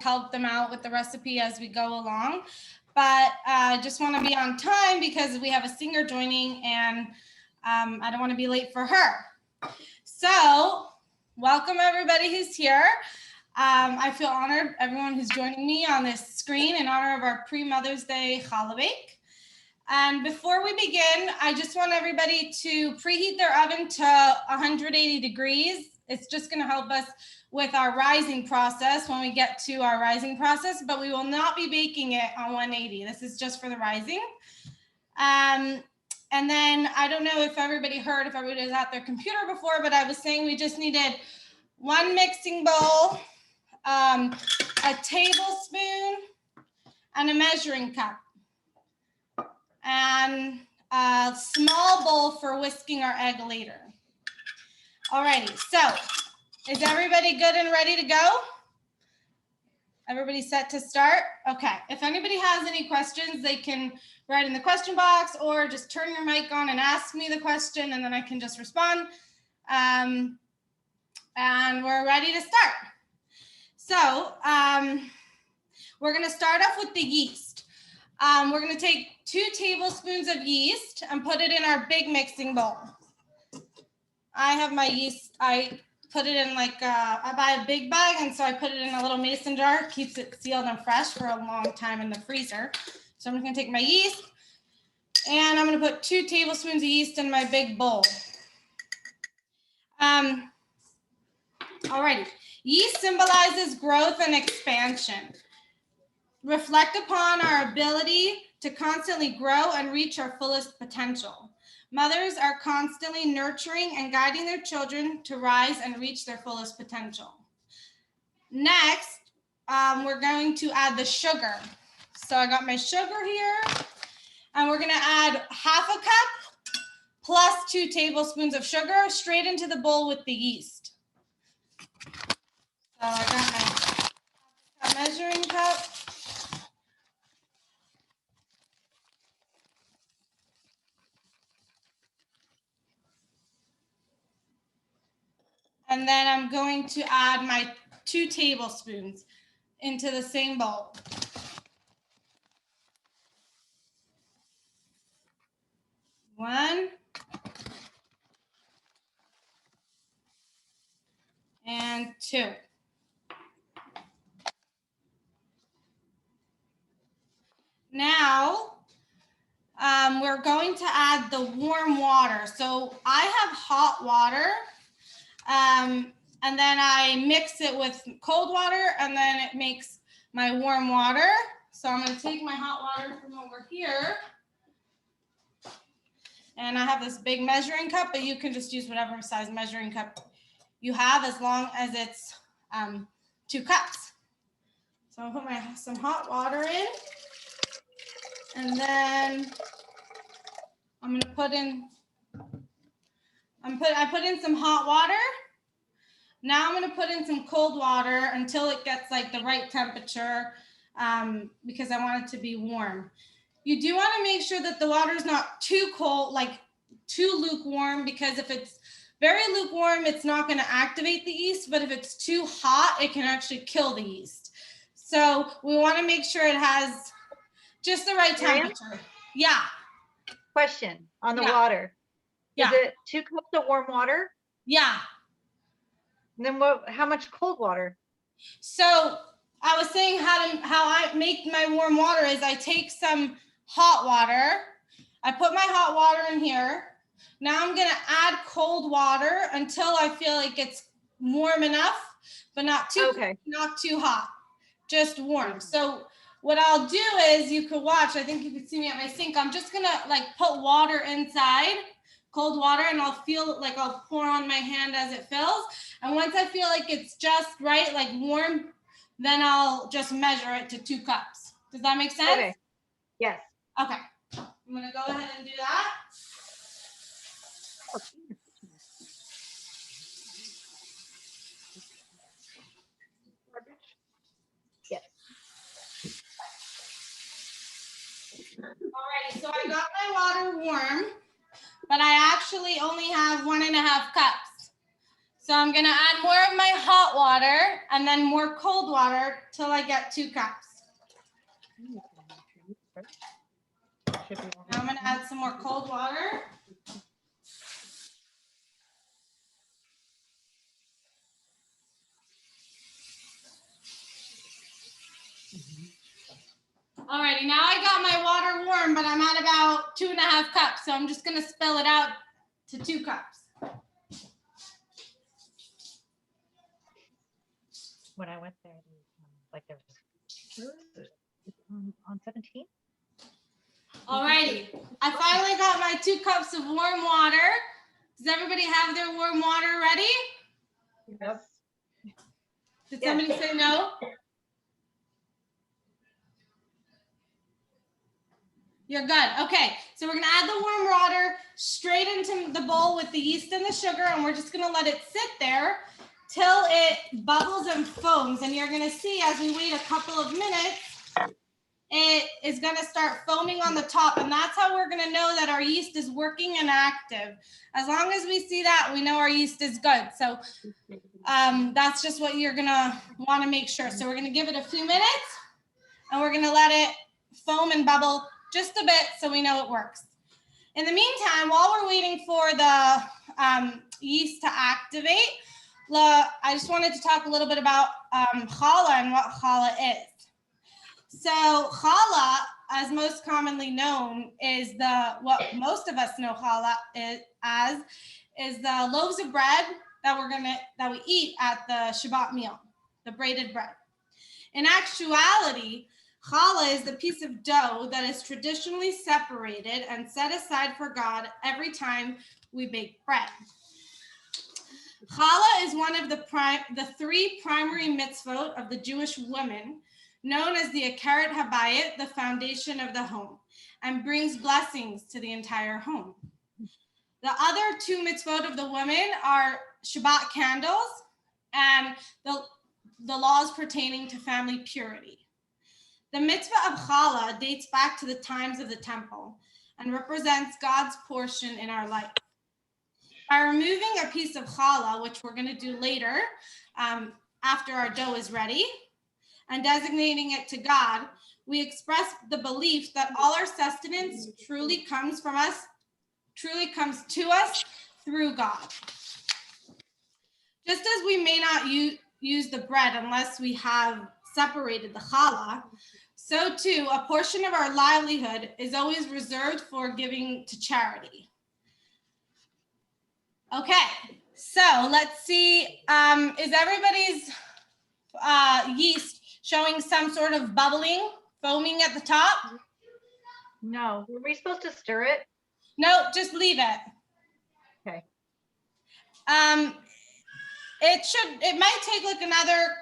help them out with the recipe as we go along. But I just want to be on time because we have a singer joining and I don't want to be late for her. So welcome everybody who's here. I feel honored, everyone who's joining me on this screen in honor of our pre-Mother's Day challah bake. And before we begin, I just want everybody to preheat their oven to 180 degrees. It's just going to help us with our rising process when we get to our rising process, but we will not be baking it on 180. This is just for the rising. And then I don't know if everybody heard, if everybody was at their computer before, but I was saying we just needed one mixing bowl, a tablespoon, and a measuring cup, and a small bowl for whisking our egg later. Alrighty, so is everybody good and ready to go? Everybody set to start? Okay, if anybody has any questions, they can write in the question box or just turn your mic on and ask me the question and then I can just respond. And we're ready to start. So we're gonna start off with the yeast. We're gonna take 2 tablespoons of yeast and put it in our big mixing bowl. I have my yeast, I put it in like, I buy a big bag, and so I put it in a little mason jar, keeps it sealed and fresh for a long time in the freezer. So I'm just gonna take my yeast, and I'm gonna put 2 tablespoons of yeast in my big bowl. Alrighty, yeast symbolizes growth and expansion. Reflect upon our ability to constantly grow and reach our fullest potential. Mothers are constantly nurturing and guiding their children to rise and reach their fullest potential. Next, we're going to add the sugar. So I got my sugar here, and we're gonna add ½ a cup plus 2 tablespoons of sugar straight into the bowl with the yeast. So I got my measuring cup. And then I'm going to add my 2 tablespoons into the same bowl. One. And 2. Now, we're going to add the warm water. So I have hot water. And then I mix it with cold water, and then it makes my warm water. So I'm going to take my hot water from over here. And I have this big measuring cup, but you can just use whatever size measuring cup you have as long as it's 2 cups. So I'll put some hot water in. And then I'm going to put in, I put in some hot water. Now I'm going to put in some cold water until it gets like the right temperature because I want it to be warm. You do want to make sure that the water is not too cold, like too lukewarm, because if it's very lukewarm, it's not going to activate the yeast, but if it's too hot, it can actually kill the yeast. So we want to make sure it has just the right temperature. Yeah. Question on the water. Yeah. Is it 2 cups of warm water? Yeah. And then how much cold water? So I was saying how I make my warm water is I take some hot water. I put my hot water in here. Now I'm going to add cold water until I feel like it's warm enough, but not too, not too hot, just warm. So what I'll do is you could watch, I think you can see me at my sink. I'm just going to like put water inside, cold water, and I'll feel it, like I'll pour on my hand as it fills. And once I feel like it's just right, like warm, then I'll just measure it to 2 cups. Does that make sense? Okay. Yes. Okay. I'm going to go ahead and do that. Yes. Alrighty, so I got my water warm, but I actually only have 1½ cups. So I'm gonna add more of my hot water and then more cold water till I get 2 cups. Now I'm gonna add some more cold water. Alrighty, now I got my water warm, but I'm at about 2.5 cups. So I'm just gonna spill it out to 2 cups. When I went there, like there was on 17. Alrighty, I finally got my 2 cups of warm water. Does everybody have their warm water ready? Yep. Did somebody say no? You're good. Okay, so we're gonna add the warm water straight into the bowl with the yeast and the sugar, and we're just gonna let it sit there till it bubbles and foams. And you're gonna see as we wait a couple of minutes, it is gonna start foaming on the top, and that's how we're gonna know that our yeast is working and active. As long as we see that, we know our yeast is good. So that's just what you're gonna wanna make sure. So we're gonna give it a few minutes, and we're gonna let it foam and bubble just a bit so we know it works. In the meantime, while we're waiting for the yeast to activate, I just wanted to talk a little bit about challah and what challah is. So challah, as most commonly known, is what most of us know challah is the loaves of bread that we eat at the Shabbat meal, the braided bread. In actuality, challah is the piece of dough that is traditionally separated and set aside for God every time we bake bread. Challah is one of the 3 primary mitzvot of the Jewish women, known as the Akeret Habayit, the foundation of the home, and brings blessings to the entire home. The other 2 mitzvot of the women are Shabbat candles and the laws pertaining to family purity. The mitzvah of challah dates back to the times of the temple and represents God's portion in our life. By removing a piece of challah, which we're going to do later after our dough is ready, and designating it to God, we express the belief that all our sustenance truly comes to us through God. Just as we may not use the bread unless we have separated the challah, so too, a portion of our livelihood is always reserved for giving to charity. Okay, so let's see, is everybody's yeast showing some sort of bubbling, foaming at the top? No. Were we supposed to stir it? No, just leave it. Okay. It might take like another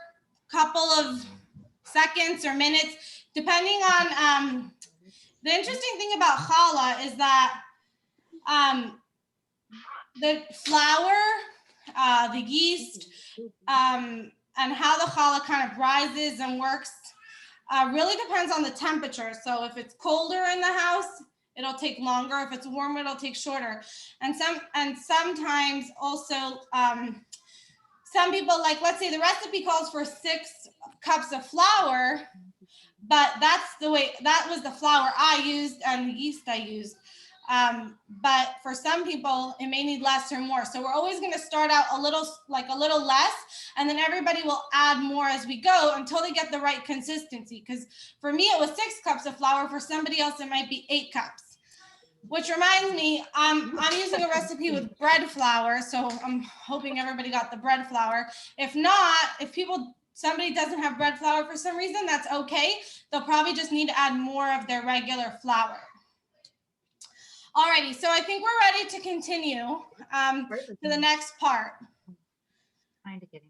couple of seconds or minutes, depending on, the interesting thing about challah is that the flour, the yeast, and how the challah kind of rises and works really depends on the temperature. So if it's colder in the house, it'll take longer. If it's warmer, it'll take shorter. And sometimes also, some people, like, let's say the recipe calls for 6 cups of flour, but that was the flour I used and the yeast I used. But for some people, it may need less or more. So we're always going to start out a little less, and then everybody will add more as we go until they get the right consistency. Because for me, it was 6 cups of flour. For somebody else, it might be 8 cups. Which reminds me, I'm using a recipe with bread flour, so I'm hoping everybody got the bread flour. If not, somebody doesn't have bread flour for some reason, that's okay. They'll probably just need to add more of their regular flour. Alrighty, so I think we're ready to continue to the next part. Kind of getting.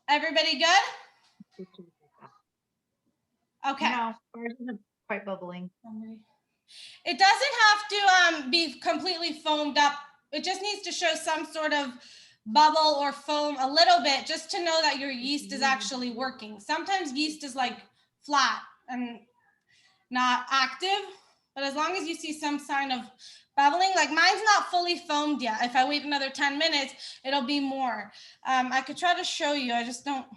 Everybody good? Okay. No, ours isn't quite bubbling. It doesn't have to be completely foamed up. It just needs to show some sort of bubble or foam a little bit, just to know that your yeast is actually working. Sometimes yeast is like flat and not active, but as long as you see some sign of bubbling, like mine's not fully foamed yet. If I wait another 10 minutes, it'll be more. I could try to show you. I just don't.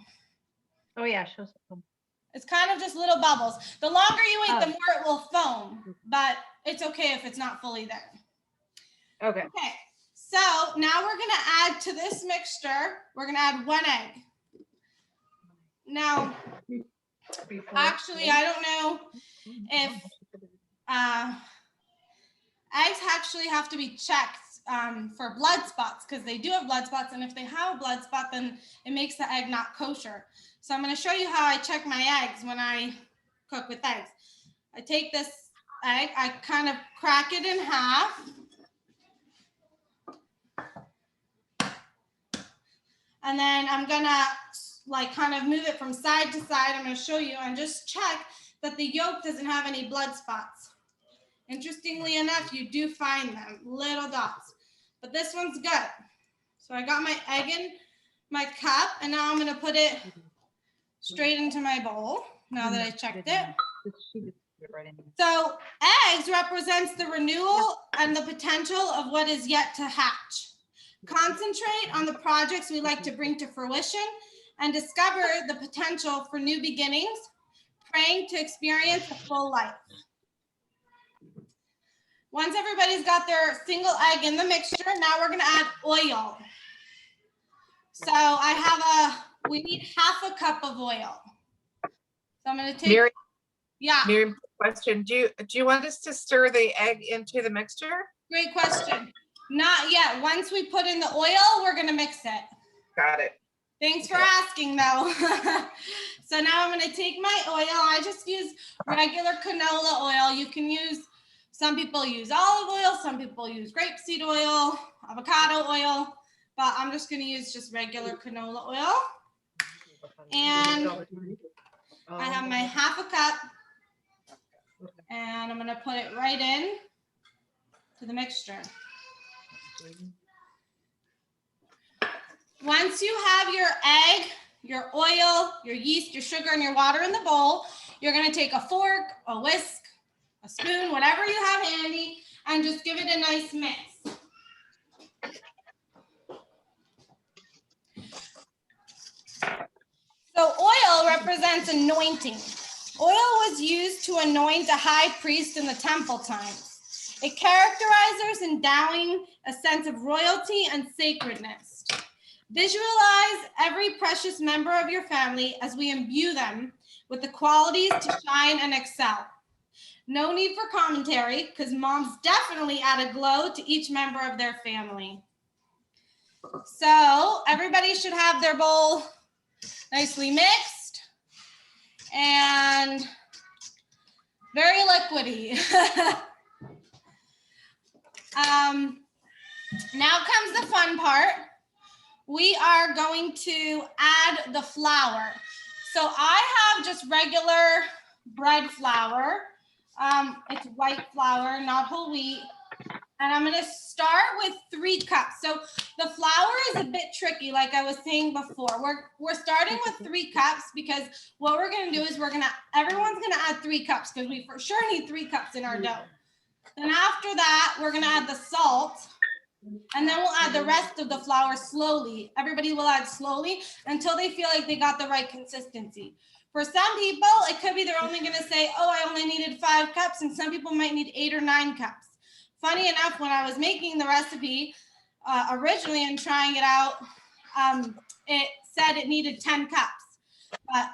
Oh yeah, show some. It's kind of just little bubbles. The longer you wait, the Oh. more it will foam, but it's okay if it's not fully there. Okay. Okay, so now we're gonna add to this mixture, we're gonna add 1 egg. Now, actually, I don't know if eggs actually have to be checked for blood spots, because they do have blood spots, and if they have a blood spot, then it makes the egg not kosher. So I'm going to show you how I check my eggs when I cook with eggs. I take this egg, I kind of crack it in half. And then I'm going to like kind of move it from side to side. I'm going to show you and just check that the yolk doesn't have any blood spots. Interestingly enough, you do find them, little dots, but this one's good. So I got my egg in my cup, and now I'm going to put it straight into my bowl now that I checked it. So eggs represents the renewal and the potential of what is yet to hatch. Concentrate on the projects we like to bring to fruition and discover the potential for new beginnings, praying to experience a full life. Once everybody's got their single egg in the mixture, now we're gonna add oil. So we need half a cup of oil. So I'm gonna take, Miriam, yeah, Miriam, question. Do you want us to stir the egg into the mixture? great question. Not yet. Once we put in the oil, we're gonna mix it. Got it. Thanks for asking though. So now I'm gonna take my oil. I just use regular canola oil. You can use, some people use olive oil, some people use grapeseed oil, avocado oil, but I'm just gonna use just regular canola oil. And I have my half a cup, and I'm gonna put it right in to the mixture. Once you have your egg, your oil, your yeast, your sugar, and your water in the bowl, you're gonna take a fork, a whisk, a spoon, whatever you have handy, and just give it a nice mix. So oil represents anointing. Oil was used to anoint a high priest in the temple times. It characterizes endowing a sense of royalty and sacredness. Visualize every precious member of your family as we imbue them with the qualities to shine and excel. No need for commentary, because moms definitely add a glow to each member of their family. So everybody should have their bowl nicely mixed and very liquidy. Now comes the fun part. We are going to add the flour. So I have just regular bread flour. It's white flour, not whole wheat. And I'm gonna start with 3 cups. So the flour is a bit tricky, like I was saying before. We're starting with 3 cups because what we're gonna do is everyone's gonna add 3 cups because we for sure need 3 cups in our dough. Then after that, we're gonna add the salt, and then we'll add the rest of the flour slowly. Everybody will add slowly until they feel like they got the right consistency. For some people, it could be they're only gonna say, oh, I only needed 5 cups, and some people might need 8 or 9 cups. Funny enough, when I was making the recipe originally and trying it out, it said it needed 10 cups, but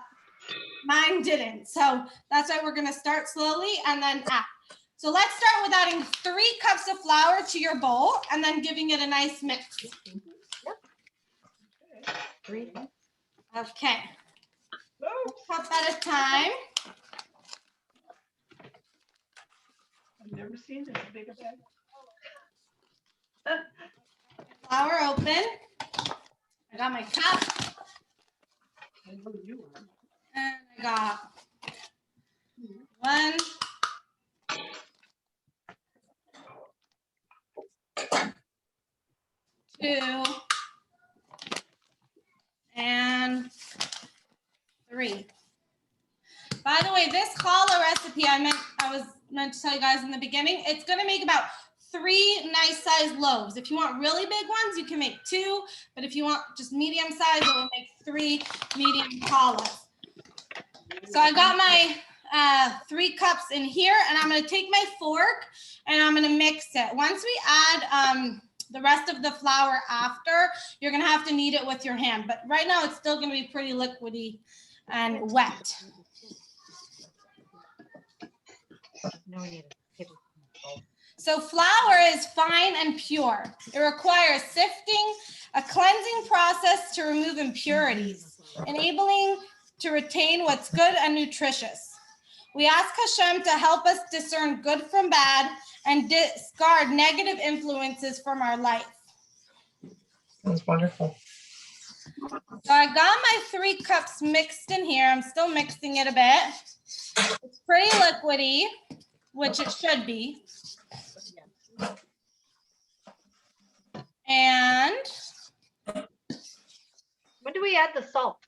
mine didn't. So that's why we're gonna start slowly and then add. So let's start with adding 3 cups of flour to your bowl and then giving it a nice mix. Okay. 1 cup at a time. I've never seen this big of bag. Flour open. I got my cup. I know you are. And I got 1, 2, and 3. By the way, this challah recipe I was meant to tell you guys in the beginning, it's gonna make about 3 nice sized loaves. If you want really big ones, you can make 2, but if you want just medium size, it will make 3 medium challahs. So I got my 3 cups in here, and I'm gonna take my fork and I'm gonna mix it. Once we add the rest of the flour after, you're gonna have to knead it with your hand, but right now it's still gonna be pretty liquidy and wet. No, we need a tablespoon of salt. So flour is fine and pure. It requires sifting, a cleansing process to remove impurities, enabling to retain what's good and nutritious. We ask Hashem to help us discern good from bad and discard negative influences from our life. That's wonderful. So I got my 3 cups mixed in here. I'm still mixing it a bit. It's pretty liquidy, which it should be. And When do we add the salt?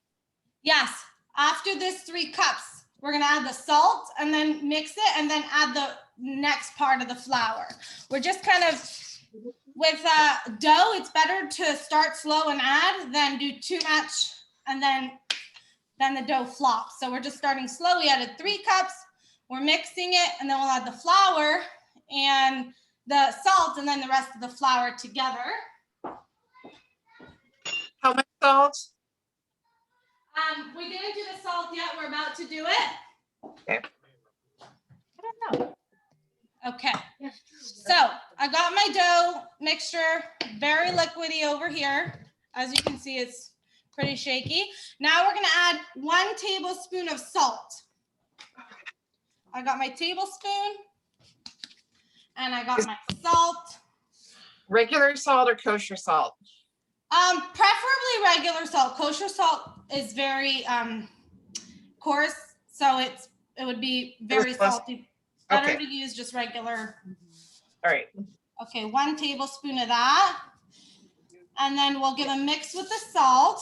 yes, after this 3 cups, we're gonna add the salt and then mix it and then add the next part of the flour. We're just kind of, with dough, it's better to start slow and add than do too much and then the dough flops. So we're just starting slow. We added 3 cups, we're mixing it, and then we'll add the flour and the salt and then the rest of the flour together. How much salt? We didn't do the salt yet. We're about to do it. I don't know. Okay. So I got my dough mixture, very liquidy over here. As you can see, it's pretty shaky. Now we're gonna add 1 tablespoon of salt. I got my tablespoon and I got my salt. Regular salt or kosher salt? Preferably regular salt. Kosher salt is very coarse, so it would be very salty. Better Okay. to use just regular. All right. Okay, 1 tablespoon of that. And then we'll give a mix with the salt.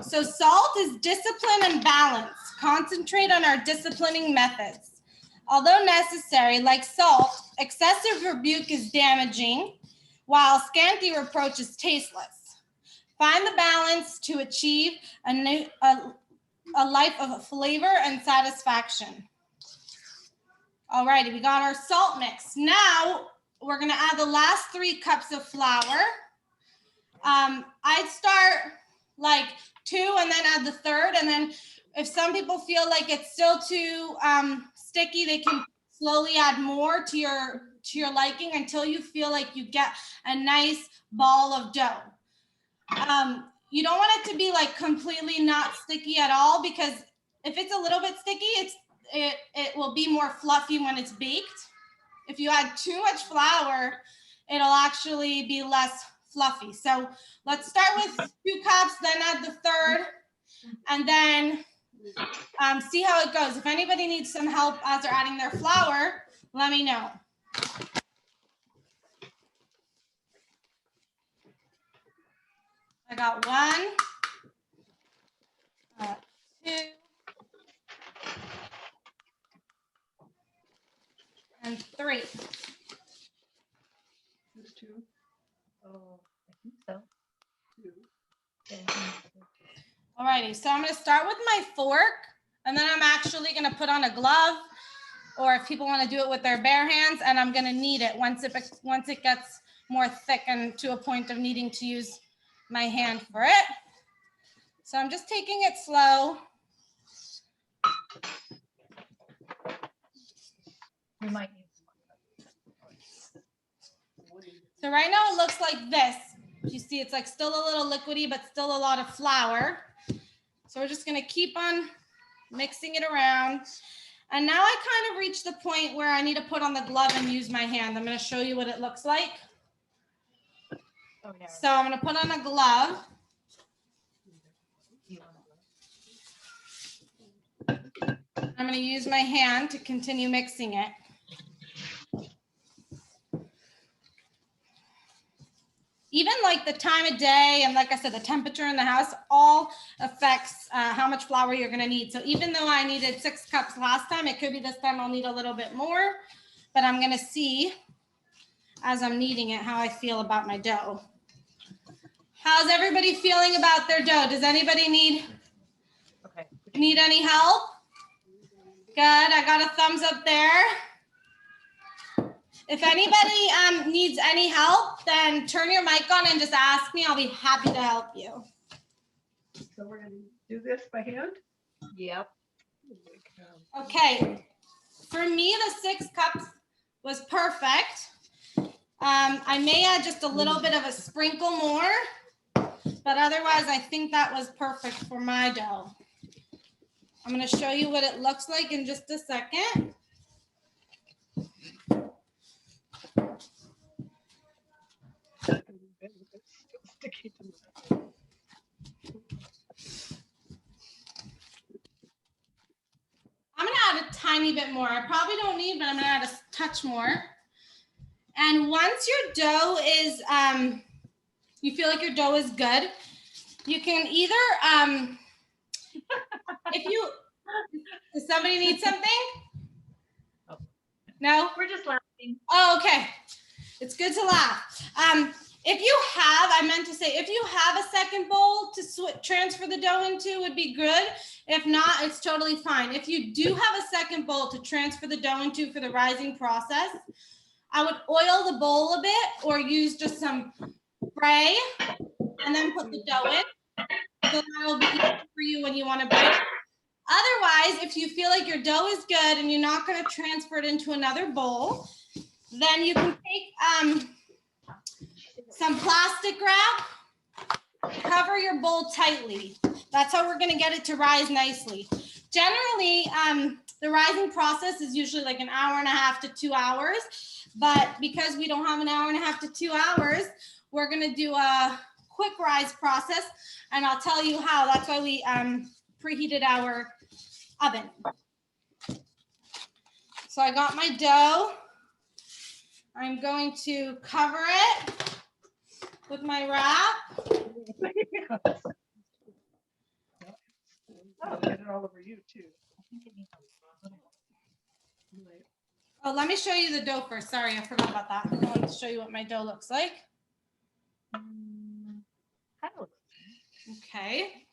So salt is discipline and balance. Concentrate on our disciplining methods. Although necessary, like salt, excessive rebuke is damaging, while scanty reproach is tasteless. Find the balance to achieve a life of flavor and satisfaction. Alrighty, we got our salt mix. Now we're gonna add the last 3 cups of flour. I'd start like 2 and then add the 3rd. And then if some people feel like it's still too sticky, they can slowly add more to your liking until you feel like you get a nice ball of dough. You don't want it to be like completely not sticky at all, because if it's a little bit sticky, it will be more fluffy when it's baked. If you add too much flour, it'll actually be less fluffy. So let's start with 2 cups, then add the 3rd, and then see how it goes. If anybody needs some help as they're adding their flour, let me know. I got 1, 2, and 3. There's 2, Oh, I think so. 2. Yeah, I think so. Alrighty, so I'm gonna start with my fork, and then I'm actually gonna put on a glove, or if people wanna do it with their bare hands, and I'm gonna knead it once it gets more thick and to a point of needing to use my hand for it. So I'm just taking it slow. We might need So right now it looks like this. You see it's like still a little liquidy, but still a lot of flour. So we're just gonna keep on mixing it around. And now I kind of reached the point where I need to put on the glove and use my hand. I'm gonna show you what it looks like. Oh, yeah. So I'm gonna put on a glove. You want I'm gonna use my hand to continue mixing it. even like the time of day and like I said, the temperature in the house all affects how much flour you're gonna need. So even though I needed 6 cups last time, it could be this time I'll need a little bit more, but I'm gonna see as I'm kneading it how I feel about my dough. How's everybody feeling about their dough? Does anybody need any help? Good, I got a thumbs up there. If anybody needs any help, then turn your mic on and just ask me. I'll be happy to help you. So we're gonna do this by hand? Yep. Okay, for me, the 6 cups was perfect. I may add just a little bit of a sprinkle more, but otherwise I think that was perfect for my dough. I'm gonna show you what it looks like in just a second. Sticky to me. I'm gonna add a tiny bit more. I probably don't need, but I'm gonna add a touch more. And once your dough is, you feel like your dough is good, you can either, does somebody need something? No? We're just laughing. Oh, okay. It's good to laugh. If you have, I meant to say, if you have a second bowl to transfer the dough into, would be good. If not, it's totally fine. If you do have a second bowl to transfer the dough into for the rising process, I would oil the bowl a bit or use just some spray and then put the dough in. So that will be easy for you when you want to braid. Otherwise, if you feel like your dough is good and you're not going to transfer it into another bowl, then you can take some plastic wrap, cover your bowl tightly. That's how we're going to get it to rise nicely. Generally, the rising process is usually like an hour and a half to 2 hours, but because we don't have an hour and a half to 2 hours, we're going to do a quick rise process, and I'll tell you how. That's why we preheated our oven. So I got my dough. I'm going to cover it with my wrap. Oh, get it all over you too. Oh, let me show you the dough first. Sorry, I forgot about that. I wanted to show you what my dough looks like. Kind of looks. Okay.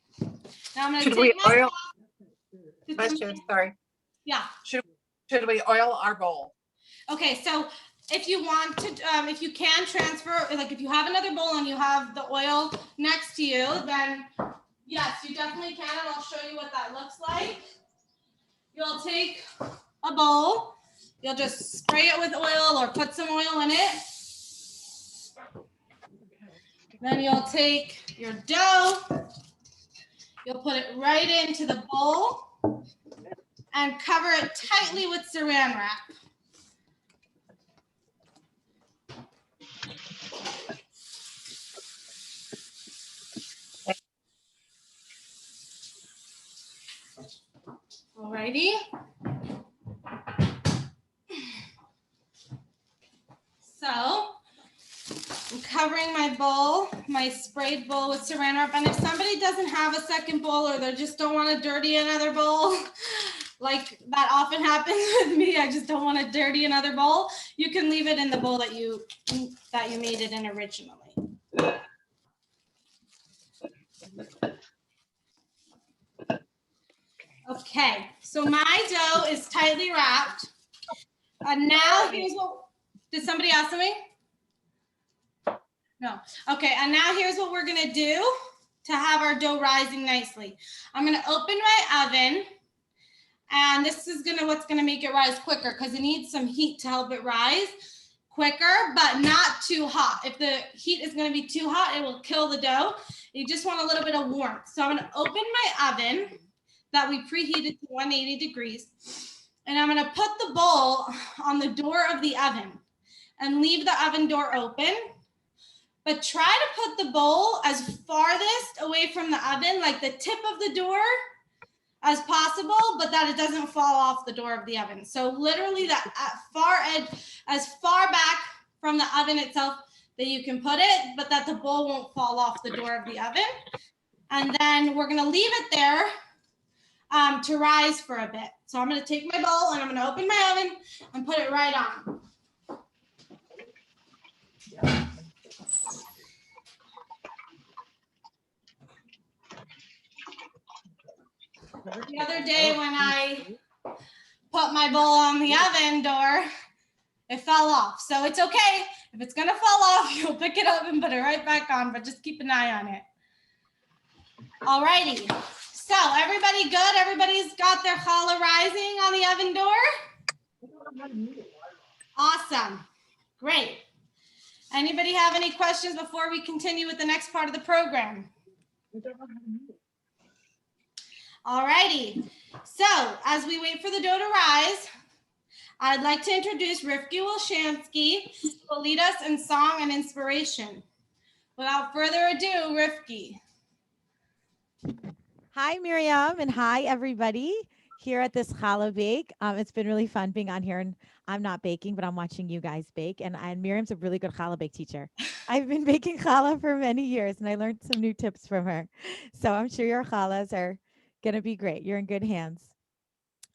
Now I'm going to Should we take my oil? Did Question, somebody- sorry. Yeah. Should we oil our bowl? Okay, so if you want to, if you can transfer, like if you have another bowl and you have the oil next to you, then yes, you definitely can, and I'll show you what that looks like. You'll take a bowl, you'll just spray it with oil or put some oil in it. Then you'll take your dough, you'll put it right into the bowl and cover it tightly with saran wrap. Alrighty. So I'm covering my bowl, my sprayed bowl with saran wrap. And if somebody doesn't have a second bowl or they just don't want to dirty another bowl, like that often happens with me, I just don't want to dirty another bowl, you can leave it in the bowl that you made it in originally. Okay, so my dough is tightly wrapped. And now here's what, did somebody ask me? No. Okay, and now here's what we're gonna do to have our dough rising nicely. I'm gonna open my oven, and this is what's gonna make it rise quicker because it needs some heat to help it rise quicker, but not too hot. If the heat is gonna be too hot, it will kill the dough. You just want a little bit of warmth. So I'm gonna open my oven that we preheated to 180 degrees. And I'm gonna put the bowl on the door of the oven and leave the oven door open. But try to put the bowl as farthest away from the oven, like the tip of the door as possible, but that it doesn't fall off the door of the oven. So literally the far edge, as far back from the oven itself that you can put it, but that the bowl won't fall off the door of the oven. And then we're gonna leave it there to rise for a bit. So I'm gonna take my bowl and I'm gonna open my oven and put it right on. The other day when I put my bowl on the oven door, it fell off. So it's okay. If it's gonna fall off, you'll pick it up and put it right back on, but just keep an eye on it. Alrighty. So everybody good? Everybody's got their challah rising on the oven door? Awesome. Great. Anybody have any questions before we continue with the next part of the program? Alrighty. So as we wait for the dough to rise, I'd like to introduce Rivka Wilshansky, who will lead us in song and inspiration. Without further ado, Rivka. Hi, Miriam, and hi, everybody here at this challah bake. It's been really fun being on here, and I'm not baking, but I'm watching you guys bake, and Miriam's a really good challah bake teacher. I've been baking challah for many years, and I learned some new tips from her. So I'm sure your challahs are going to be great. You're in good hands.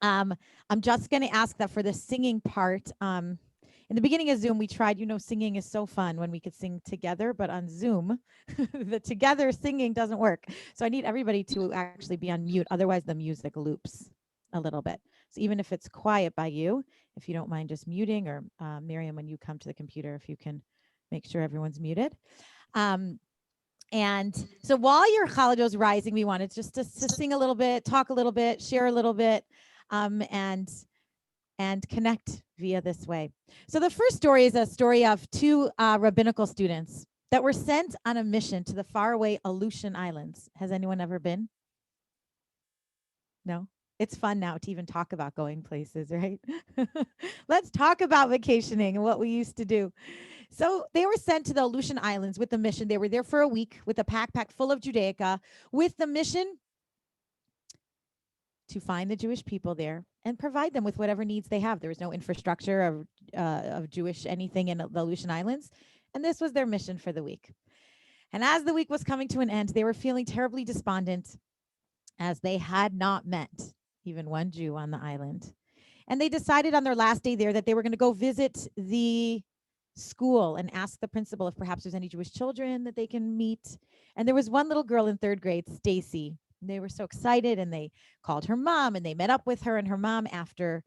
I'm just going to ask that for the singing part, in the beginning of Zoom, we tried, singing is so fun when we could sing together, but on Zoom, the together singing doesn't work. So I need everybody to actually be on mute. Otherwise, the music loops a little bit. So even if it's quiet by you, if you don't mind just muting, or Miriam, when you come to the computer, if you can make sure everyone's muted. And so while your challah dough is rising, we wanted just to sing a little bit, talk a little bit, share a little bit, and connect via this way. So the first story is a story of two rabbinical students that were sent on a mission to the faraway Aleutian Islands. Has anyone ever been? No? It's fun now to even talk about going places, right? Let's talk about vacationing and what we used to do. So they were sent to the Aleutian Islands with the mission. They were there for a week with a backpack full of Judaica with the mission to find the Jewish people there and provide them with whatever needs they have. There was no infrastructure of Jewish anything in the Aleutian Islands, and this was their mission for the week. And as the week was coming to an end, they were feeling terribly despondent as they had not met even one Jew on the island. And they decided on their last day there that they were going to go visit the school and ask the principal if perhaps there's any Jewish children that they can meet. And there was one little girl in 3rd grade, Stacy. They were so excited, and they called her mom, and they met up with her and her mom after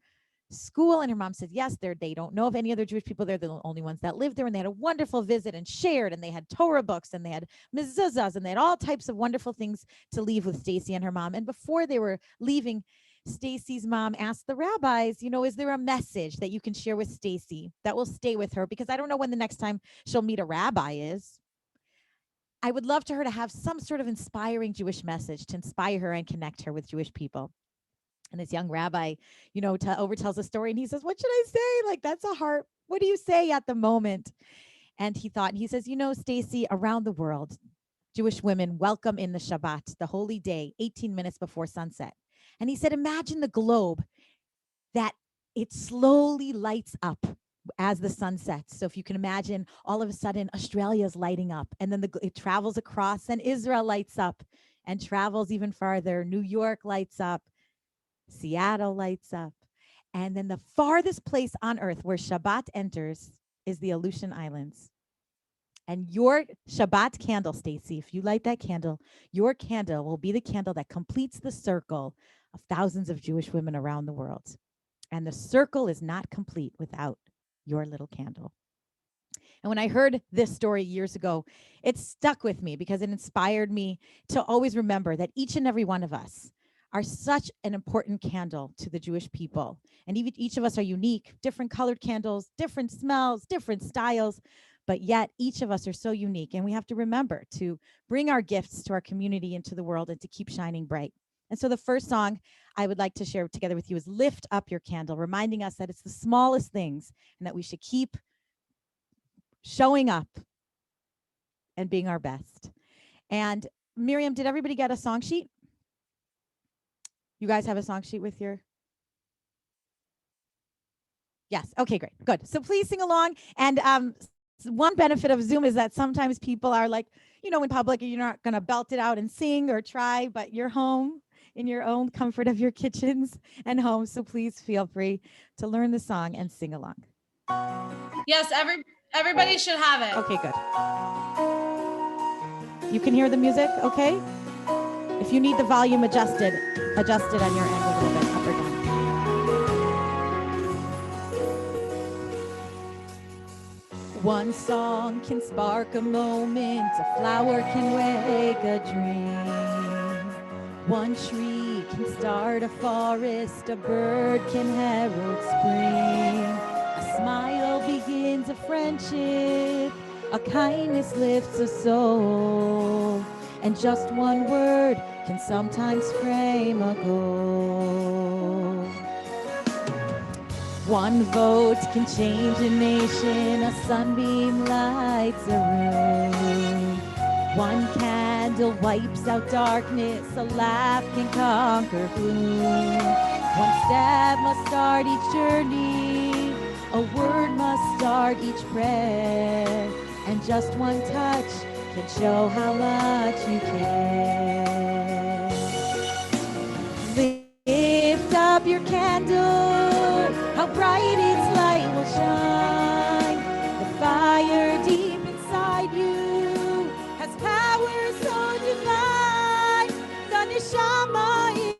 school. And her mom said, yes, they don't know of any other Jewish people there. They're the only ones that live there. And they had a wonderful visit and shared, and they had Torah books, and they had mezuzahs, and they had all types of wonderful things to leave with Stacy and her mom. And before they were leaving, Stacy's mom asked the rabbis, is there a message that you can share with Stacy that will stay with her? Because I don't know when the next time she'll meet a rabbi is. I would love to her to have some sort of inspiring Jewish message to inspire her and connect her with Jewish people. And this young rabbi, overtells the story, and he says, what should I say? Like, that's a heart. What do you say at the moment? And he says, Stacy, around the world, Jewish women welcome in the Shabbat, the holy day, 18 minutes before sunset. And he said, imagine the globe that it slowly lights up as the sun sets. So if you can imagine, all of a sudden Australia is lighting up, and then it travels across, and Israel lights up and travels even farther. New York lights up, Seattle lights up, and then the farthest place on earth where Shabbat enters is the Aleutian Islands. And your Shabbat candle, Stacy, if you light that candle, your candle will be the candle that completes the circle of thousands of Jewish women around the world. And the circle is not complete without your little candle. And when I heard this story years ago, it stuck with me because it inspired me to always remember that each and every one of us are such an important candle to the Jewish people. And even each of us are unique, different colored candles, different smells, different styles, but yet each of us are so unique. And we have to remember to bring our gifts to our community, into the world, and to keep shining bright. And so the first song I would like to share together with you is Lift Up Your Candle, reminding us that it's the smallest things and that we should keep showing up and being our best. And Miriam, did everybody get a song sheet? You guys have a song sheet with your? Yes. Okay, great. Good. So please sing along. And one benefit of Zoom is that sometimes people are like, in public, you're not going to belt it out and sing or try, but you're home in your own comfort of your kitchens and homes. So please feel free to learn the song and sing along. Yes, everybody should have it. Okay, good. You can hear the music, okay? If you need the volume adjusted on your end a little bit, up or down. One song can spark a moment, a flower can wake a dream. One tree can start a forest, a bird can herald spring. A smile begins a friendship, a kindness lifts a soul. And just one word can sometimes frame a goal. One vote can change a nation, a sunbeam lights a room. One candle wipes out darkness, a laugh can conquer gloom. One step must start each journey, a word must start each prayer. And just one touch can show how much you care. Lift up your candle, how bright its light will shine. The fire deep inside you has power so divine. The neshama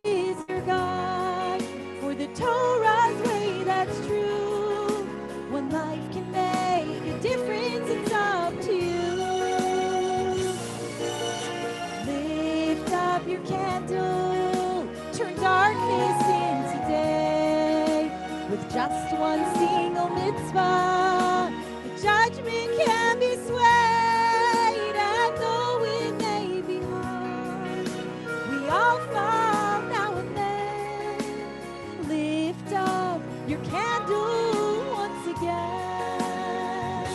is your guide for the Torah's way that's true. When life can make a difference, it's up to you. Lift up your candle, turn darkness into day. With just one single mitzvah, the judgment can be swayed. And though it may be hard, we all fall now and then. Lift up your candle once again.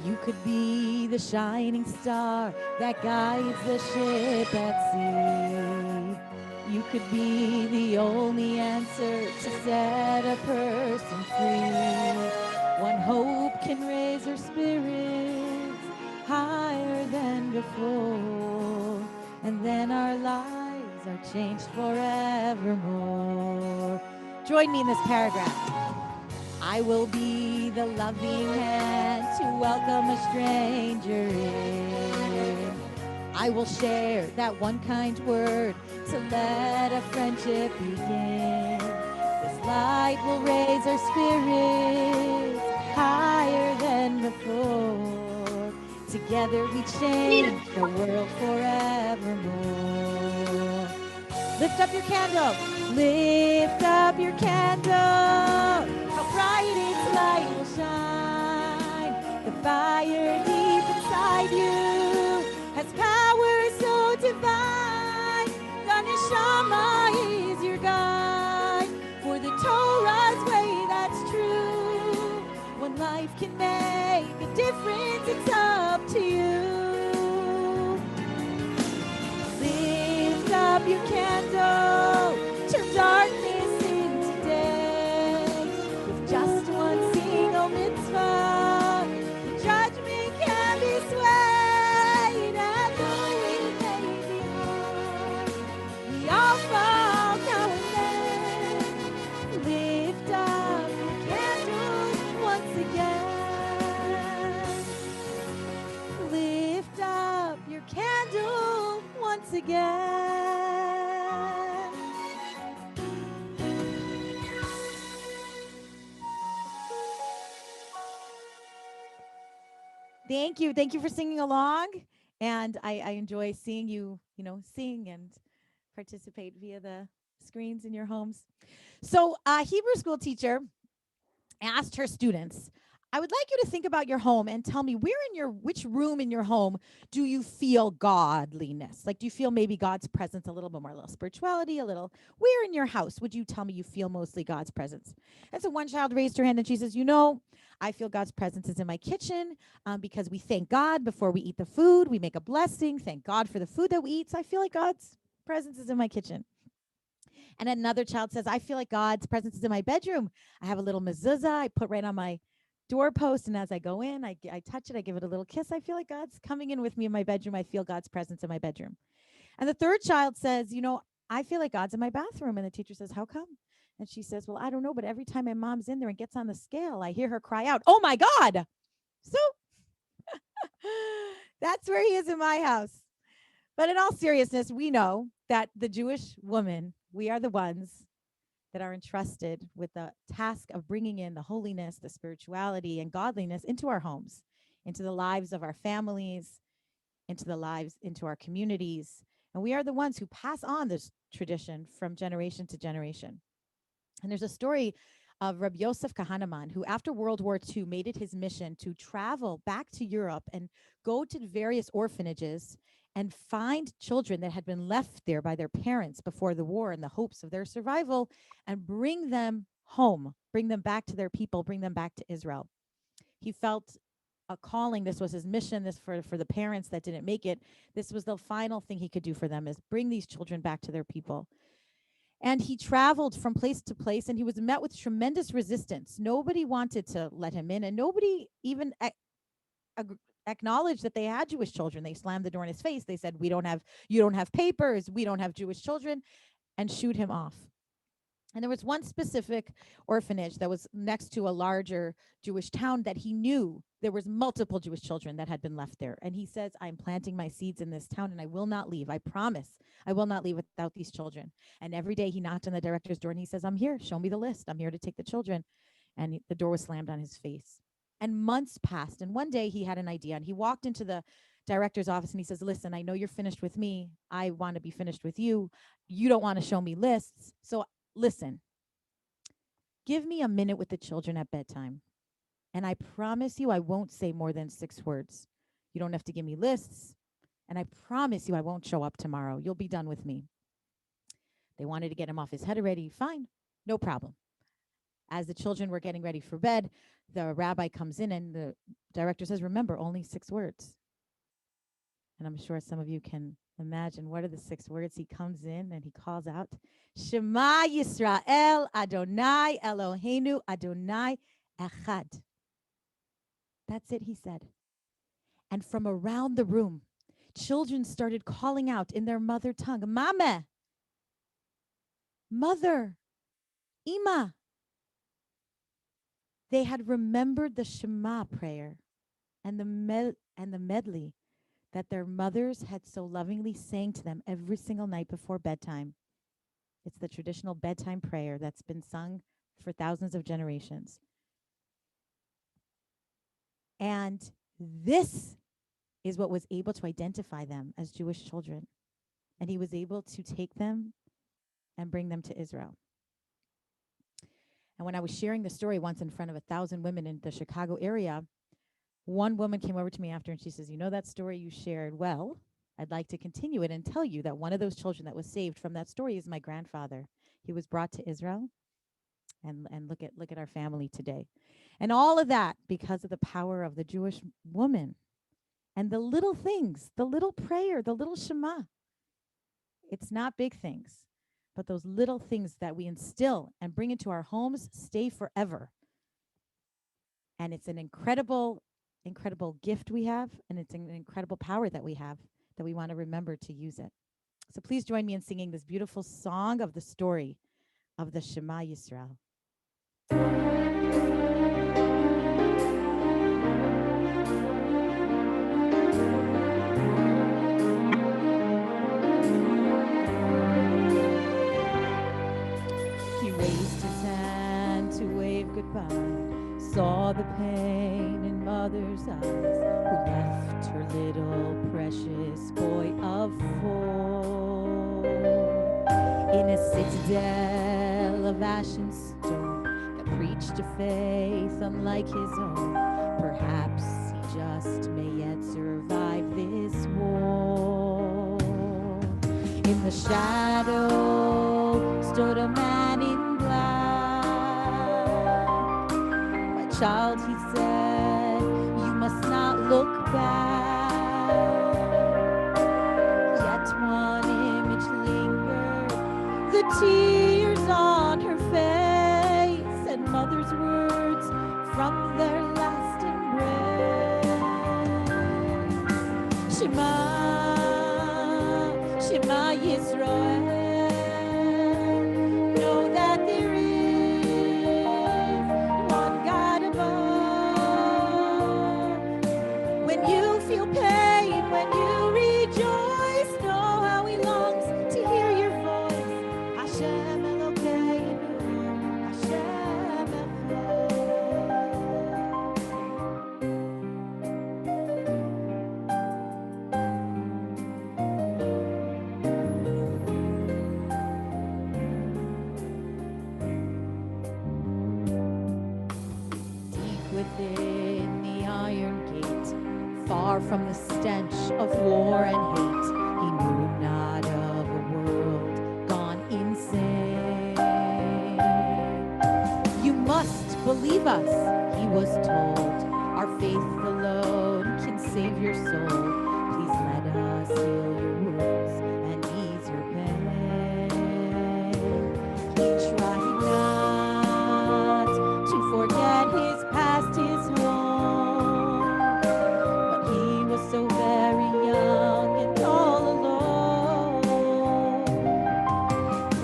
You could be the shining star that guides the ship at sea. You could be the only answer to set a person free. One hope can raise her spirits higher than before. And then our lives are changed forevermore. Join me in this paragraph. I will be the loving hand to welcome a stranger in. I will share that one kind word to let a friendship begin. This light will raise our spirits higher than before. Together we change the world forevermore. Lift up your candle. Lift up your candle. How bright its light will shine. The fire deep inside you has power so divine. The neshama is your guide for the Torah's way that's true. When life can make a difference, it's up to you. Lift up your candle, turn darkness into day. With just one single mitzvah, the judgment can be swayed. And though it may be hard, we all fall now and then. Lift up your candle once again. Lift up your candle once again. Thank you. Thank you for singing along. And I enjoy seeing you, sing and participate via the screens in your homes. So a Hebrew school teacher asked her students, I would like you to think about your home and tell me which room in your home do you feel godliness? Like, do you feel maybe God's presence a little bit more, a little spirituality, where in your house would you tell me you feel mostly God's presence? And so one child raised her hand and she says, I feel God's presence is in my kitchen because we thank God before we eat the food. We make a blessing, thank God for the food that we eat. So I feel like God's presence is in my kitchen. And another child says, I feel like God's presence is in my bedroom. I have a little mezuzah I put right on my doorpost. And as I go in, I touch it, I give it a little kiss. I feel like God's coming in with me in my bedroom. I feel God's presence in my bedroom. And the third child says, I feel like God's in my bathroom. And the teacher says, how come? And she says, well, I don't know, but every time my mom's in there and gets on the scale, I hear her cry out, oh my God. So that's where he is in my house. But in all seriousness, we know that the Jewish woman, we are the ones that are entrusted with the task of bringing in the holiness, the spirituality, and godliness into our homes, into the lives of our families, into our communities. And we are the ones who pass on this tradition from generation to generation. And there's a story of Rabbi Yosef Kahneman, who after World War II made it his mission to travel back to Europe and go to various orphanages and find children that had been left there by their parents before the war in the hopes of their survival and bring them home, bring them back to their people, bring them back to Israel. He felt a calling. This was his mission. This for the parents that didn't make it. This was the final thing he could do for them, is bring these children back to their people. And he traveled from place to place, and he was met with tremendous resistance. Nobody wanted to let him in, and nobody even acknowledged that they had Jewish children. They slammed the door in his face. They said, you don't have papers, we don't have Jewish children, and shooed him off. And there was one specific orphanage that was next to a larger Jewish town that he knew there was multiple Jewish children that had been left there. And he says, I'm planting my seeds in this town and I will not leave. I promise I will not leave without these children. And every day he knocked on the director's door and he says, I'm here. Show me the list. I'm here to take the children. And the door was slammed on his face. And months passed. And one day he had an idea and he walked into the director's office and he says, listen, I know you're finished with me. I want to be finished with you. You don't want to show me lists. So listen, give me a minute with the children at bedtime. And I promise you, I won't say more than 6 words. You don't have to give me lists. And I promise you, I won't show up tomorrow. You'll be done with me. They wanted to get him off his head already. Fine, no problem. As the children were getting ready for bed, the rabbi comes in and the director says, remember, only 6 words. And I'm sure some of you can imagine what are the 6 words. He comes in and he calls out, Shema Yisrael Adonai Eloheinu Adonai Echad. That's it, he said. And from around the room, children started calling out in their mother tongue, Mame, mother, Ima. They had remembered the Shema prayer and the medley that their mothers had so lovingly sang to them every single night before bedtime. It's the traditional bedtime prayer that's been sung for thousands of generations. And this is what was able to identify them as Jewish children. And he was able to take them and bring them to Israel. And when I was sharing the story once in front of 1,000 women in the Chicago area, one woman came over to me after and she says, you know that story you shared? Well, I'd like to continue it and tell you that one of those children that was saved from that story is my grandfather. He was brought to Israel. And look at our family today. And all of that because of the power of the Jewish woman and the little things, the little prayer, the little Shema. It's not big things, but those little things that we instill and bring into our homes stay forever. And it's an incredible, incredible gift we have, and it's an incredible power that we have that we want to remember to use it. So please join me in singing this beautiful song of the story of the Shema Yisrael. He raised his hand to wave goodbye, saw the pain in mother's eyes, who left her little precious boy of 4 in a citadel of ashen stone that preached a faith unlike his own. Perhaps he just may yet survive this war. In the shadow stood a man in black. My child, he said, you must not look back. Yet one image lingered, the tears on her face, and mother's words from their lips Shema, Shema Yisrael. Know that there is one God above. When you feel pain, when you rejoice, know how He longs to hear your voice. Hashem Elokeinu, Hashem Echad. Deep within the iron gate, far from the stench of war and hate, He knew not of a world gone insane. You must believe us, He was told. Our faith alone can save your soul. Please let us heal your wounds and ease your pain. He tried not to forget his past, his home, but he was so very young and all alone.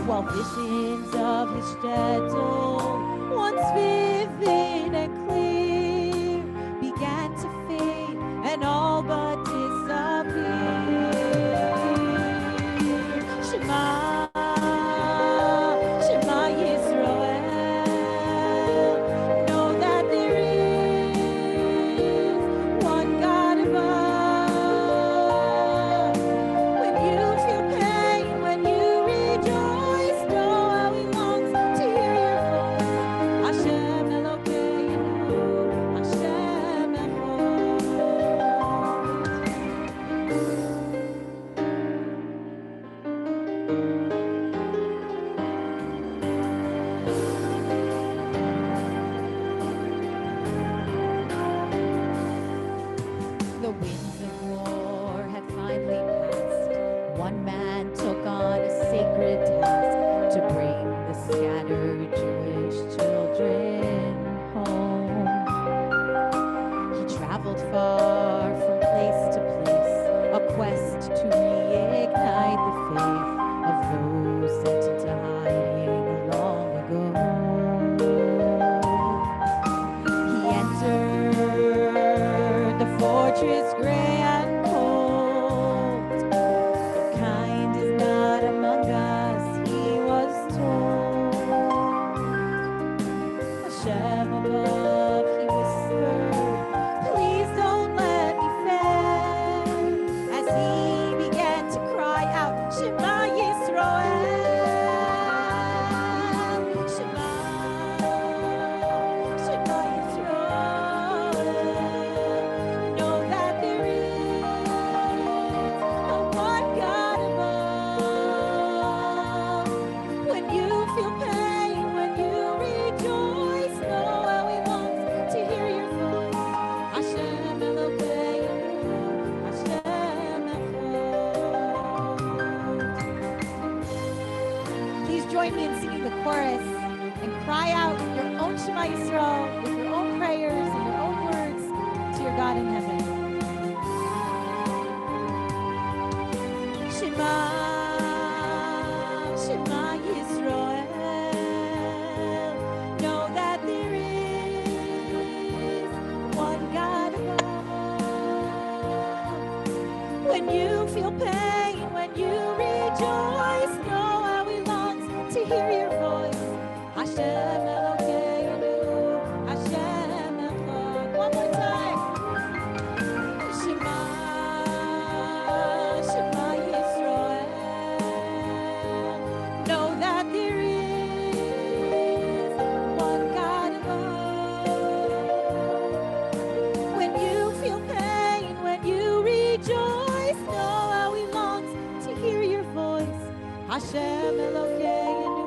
While visions of his shtetl, once vivid and clear, began to fade and all but disappear. Shema, Shema Yisrael. Know that there is one God above. When you feel pain, when you rejoice, know how He longs to hear your voice. Hashem Elokeinu, Hashem Echad. The winds of war had finally passed. One man took on a sacred task to bring the scattered Jewish children home. He traveled far from place to place, a quest to reignite the faith of those sent into hiding long ago. He entered the fortress gray and cold. Kind is not among us, he was told. Hashem above, he whispered, please don't let me fail. As he began to cry out, Shema Yisrael. Shema, Shema Yisrael. Know that there is a one God above. When you feel pain, when you rejoice, know how He longs to hear your voice. Hashem Elokeinu, Hashem Echad. Please join me in singing the chorus and cry out your own Shema Yisrael with your own prayers and your own words to your God in heaven. Shema, Shema Yisrael. Know that there is one God above. When you feel pain, when you rejoice, know how He longs to hear your voice. Hashem Elokeinu, Hashem Echad. One more time. Shema, Shema Yisrael. Know that there is one God above. When you feel pain, when you rejoice, know how He longs to hear your voice. Hashem Elokeinu,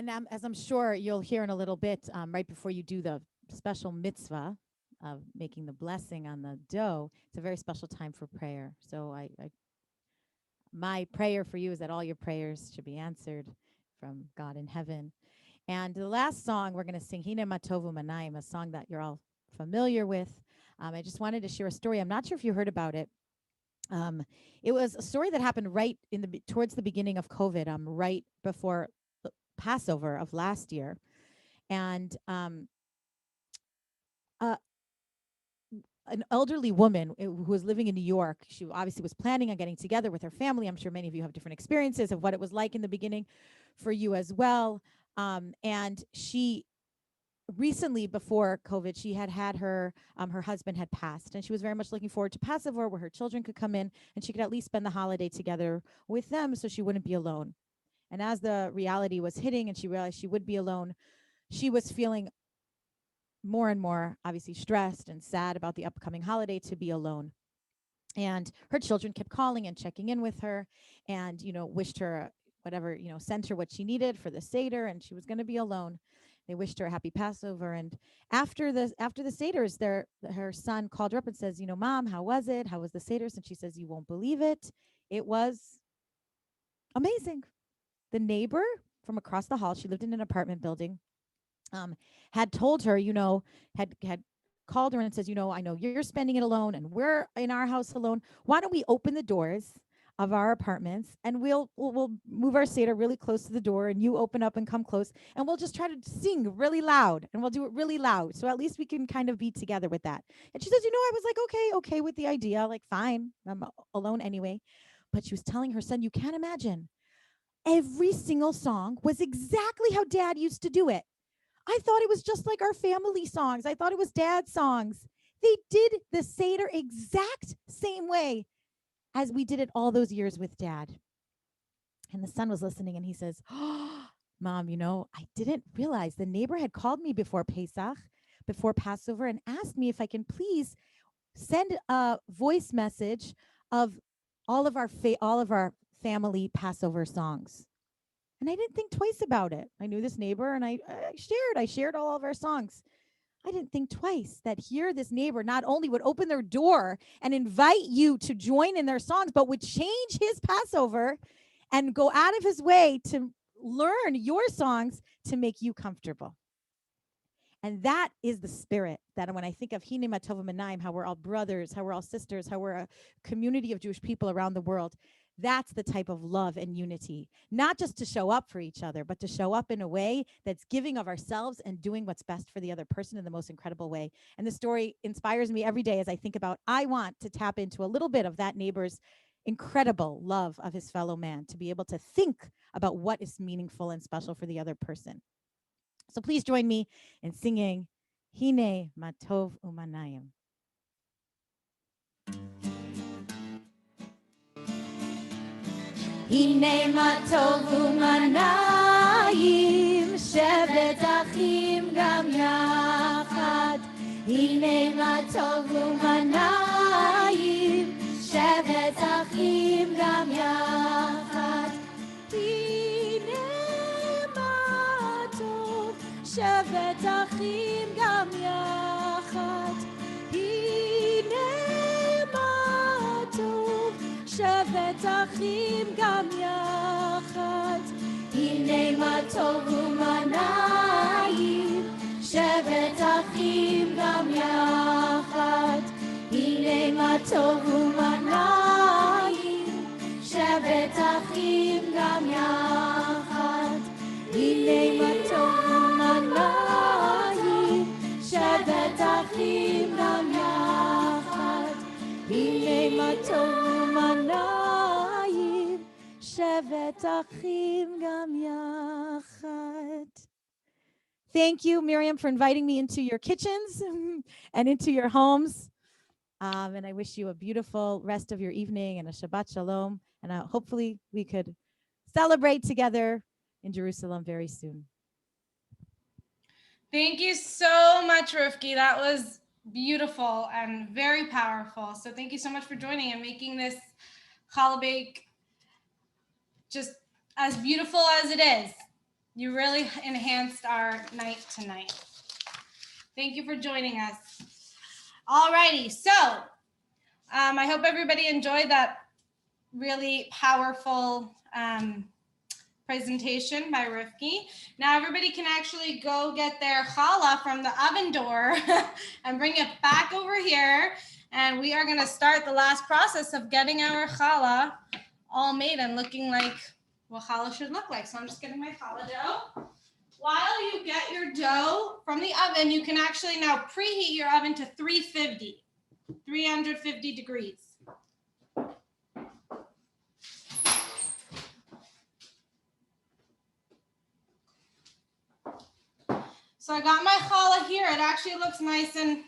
And as I'm sure you'll hear in a little bit, right before you do the special mitzvah of making the blessing on the dough, it's a very special time for prayer. So my prayer for you is that all your prayers should be answered from God in heaven. And the last song we're going to sing, Hine Matovu Manayim, a song that you're all familiar with. I just wanted to share a story. I'm not sure if you heard about it. It was a story that happened right towards the beginning of COVID, right before Passover of last year. And an elderly woman who was living in New York, she obviously was planning on getting together with her family. I'm sure many of you have different experiences of what it was like in the beginning for you as well. And she recently, before COVID, she had her husband had passed, and she was very much looking forward to Passover, where her children could come in and she could at least spend the holiday together with them so she wouldn't be alone. And as the reality was hitting and she realized she would be alone, she was feeling more and more obviously stressed and sad about the upcoming holiday to be alone. And her children kept calling and checking in with her and, wished her whatever, sent her what she needed for the Seder, and she was going to be alone. They wished her a happy Passover. And after the Seders, her son called her up and says, Mom, how was it? How was the Seders? And she says, you won't believe it. It was amazing. The neighbor from across the hall, she lived in an apartment building, had told her, had called her and says, I know you're spending it alone and we're in our house alone. Why don't we open the doors of our apartments and we'll move our Seder really close to the door, and you open up and come close, and we'll just try to sing really loud, and we'll do it really loud. So at least we can kind of be together with that. And she says, I was like, okay with the idea, like, fine, I'm alone anyway. But she was telling her son, you can't imagine, every single song was exactly how Dad used to do it. I thought it was just like our family songs. I thought it was Dad's songs. They did the Seder exact same way as we did it all those years with Dad. And the son was listening, and he says, oh, Mom, I didn't realize the neighbor had called me before Pesach, before Passover, and asked me if I can please send a voice message of all of our family Passover songs. And I didn't think twice about it. I knew this neighbor, and I shared all of our songs. I didn't think twice that here this neighbor not only would open their door and invite you to join in their songs, but would change his Passover and go out of his way to learn your songs to make you comfortable. And that is the spirit that when I think of Hine Matov Manayim, how we're all brothers, how we're all sisters, how we're a community of Jewish people around the world, that's the type of love and unity, not just to show up for each other, but to show up in a way that's giving of ourselves and doing what's best for the other person in the most incredible way. And the story inspires me every day as I think about, I want to tap into a little bit of that neighbor's incredible love of his fellow man, to be able to think about what is meaningful and special for the other person. So please join me in singing Hine Matov Umanayim. Hine Matov Umanayim, Shevet Achim Gam Yachad. Hine Matov Umanayim, Shevet Achim Gam Yachad. Shevet Achim Gam Yachad. Hine Matov Shevet Achim Gam Yachad. Hine Matov Umanayim, Shevet Achim Gam Yachad. Hine Matov Umanayim, Shevet Achim Gam Yachad. Hine Matov Umanayim, Shevet Achim Gam Yachad. Hine Matov Umanayim, Shevet Achim Gam Yachad. Thank you, Miriam, for inviting me into your kitchens and into your homes. And I wish you a beautiful rest of your evening and a Shabbat Shalom. And hopefully we could celebrate together in Jerusalem very soon. Thank you so much, Rivki. That was beautiful and very powerful. So thank you so much for joining and making this challah bake just as beautiful as it is. You really enhanced our night tonight. Thank you for joining us. Alrighty, so I hope everybody enjoyed that really powerful presentation by Rivka. Now everybody can actually go get their challah from the oven door and bring it back over here. And we are going to start the last process of getting our challah all made and looking like what challah should look like. So I'm just getting my challah dough. While you get your dough from the oven, you can actually now preheat your oven to 350 degrees. So I got my challah here. It actually looks nice and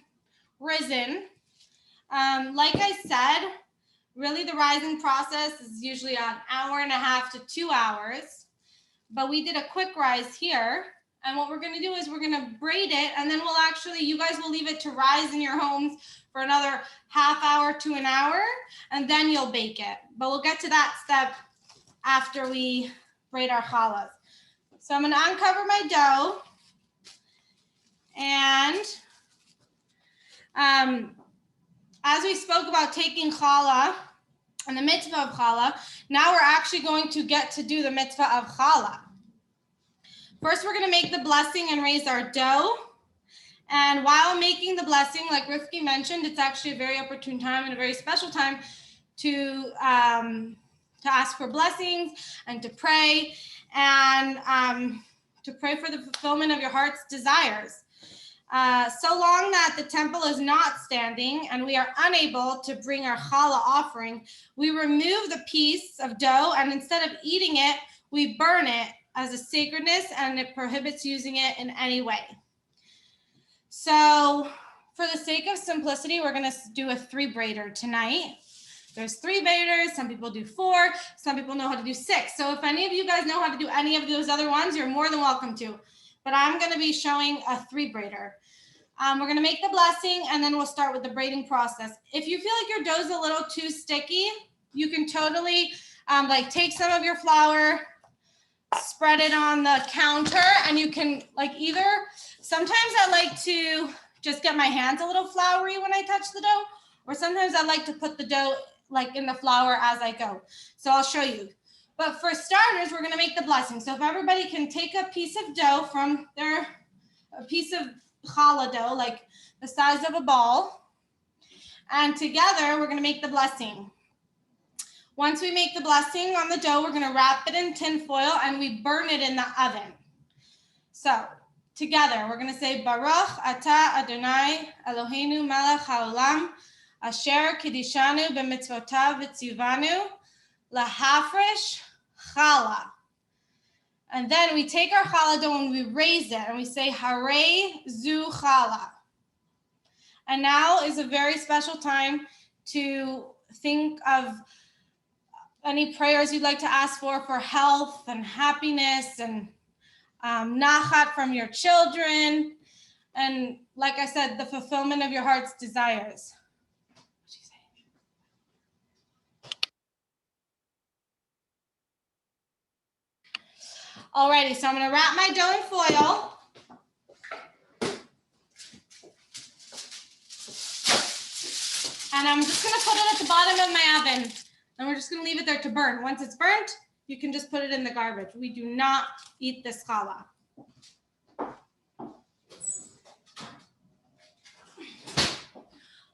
risen. Like I said, really the rising process is usually an hour and a half to 2 hours. But we did a quick rise here. And what we're going to do is we're going to braid it. And then we'll actually, you guys will leave it to rise in your homes for another half hour to an hour. And then you'll bake it. But we'll get to that step after we braid our challahs. So I'm going to uncover my dough. And as we spoke about taking challah and the mitzvah of challah, now we're actually going to get to do the mitzvah of challah. First, we're going to make the blessing and raise our dough. And while making the blessing, like Rivka mentioned, it's actually a very opportune time and a very special time to ask for blessings and to pray for the fulfillment of your heart's desires. So long that the temple is not standing and we are unable to bring our challah offering, we remove the piece of dough, and instead of eating it, we burn it as a sacredness, and it prohibits using it in any way. So for the sake of simplicity, we're going to do a 3-braider tonight. There's 3 braiders. Some people do 4. Some people know how to do 6. So if any of you guys know how to do any of those other ones, you're more than welcome to. But I'm going to be showing a 3-braider. We're going to make the blessing, and then we'll start with the braiding process. If you feel like your dough's a little too sticky, you can totally take some of your flour, spread it on the counter, and you can sometimes I like to just get my hands a little floury when I touch the dough, or sometimes I like to put the dough in the flour as I go. So I'll show you. But for starters, we're going to make the blessing. So if everybody can take a piece of dough from a piece of challah dough, like the size of a ball, and together we're going to make the blessing. Once we make the blessing on the dough, we're going to wrap it in tin foil and we burn it in the oven. So together, we're going to say, Baruch Ata Adonai Eloheinu Melech HaOlam Asher Kidishanu B'mitzvotav V'tzivanu Lahafresh Challah. And then we take our challah dough and we raise it and we say, Harei Zu Challah. And now is a very special time to think of any prayers you'd like to ask for health and happiness and nachat from your children. And like I said, the fulfillment of your heart's desires. Alrighty, so I'm going to wrap my dough in foil. And I'm just going to put it at the bottom of my oven. And we're just going to leave it there to burn. Once it's burnt, you can just put it in the garbage. We do not eat this challah.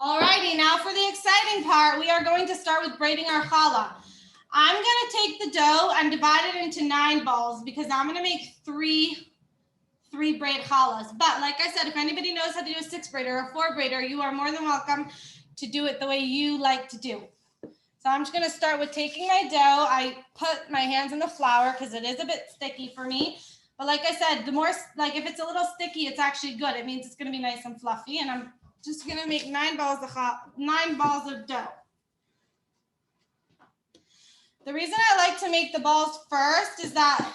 Alrighty, now for the exciting part, we are going to start with braiding our challah. I'm going to take the dough and divide it into 9 balls because I'm going to make three braid challahs. But like I said, if anybody knows how to do a 6-braider or a 4-braider, you are more than welcome to do it the way you like to do. So I'm just going to start with taking my dough. I put my hands in the flour because it is a bit sticky for me. But like I said, the more, if it's a little sticky, it's actually good. It means it's going to be nice and fluffy. And I'm just going to make 9 balls of dough. The reason I like to make the balls first is that